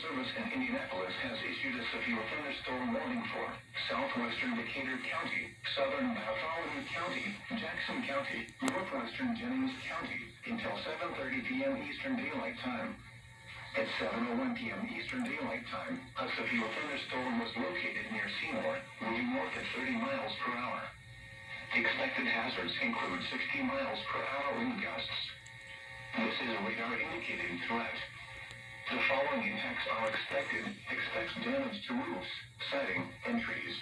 Service in Indianapolis has issued a severe thunderstorm warning for southwestern Decatur County, southern Bartholomew County, Jackson County, northwestern Jennings County until 7:30 p.m. Eastern Daylight Time. At 7:01 p.m. Eastern Daylight Time, a severe thunderstorm was located near Seymour, moving north at 30 miles per hour. Expected hazards include 60 miles per hour wind gusts. This is a radar-indicated threat. The following impacts are expected. Expect damage to roofs, siding, and trees.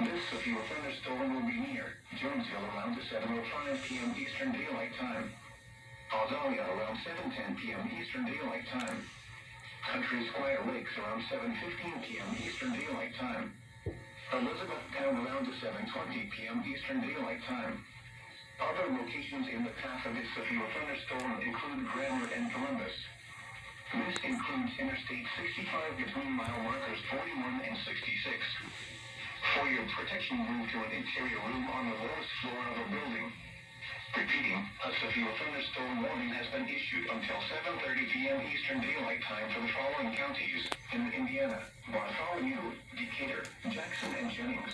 This severe thunderstorm will be near Jonesville around 7:05 p.m. Eastern Daylight Time. Aldonia around 7:10 p.m. Eastern Daylight Time. Country Squire Lakes around 7:15 p.m. Eastern Daylight Time. Elizabethtown around 7:20 p.m. Eastern Daylight Time. Other locations in the path of this severe thunderstorm include Grammar and Columbus. This includes Interstate 65 between mile markers 41 and 66. For your protection, move to an interior room on the lowest floor of a building. Repeating, a severe thunderstorm warning has been issued until 7:30 p.m. Eastern Daylight Time for the following counties in Indiana: Bartholomew, Decatur, Jackson, and Jennings.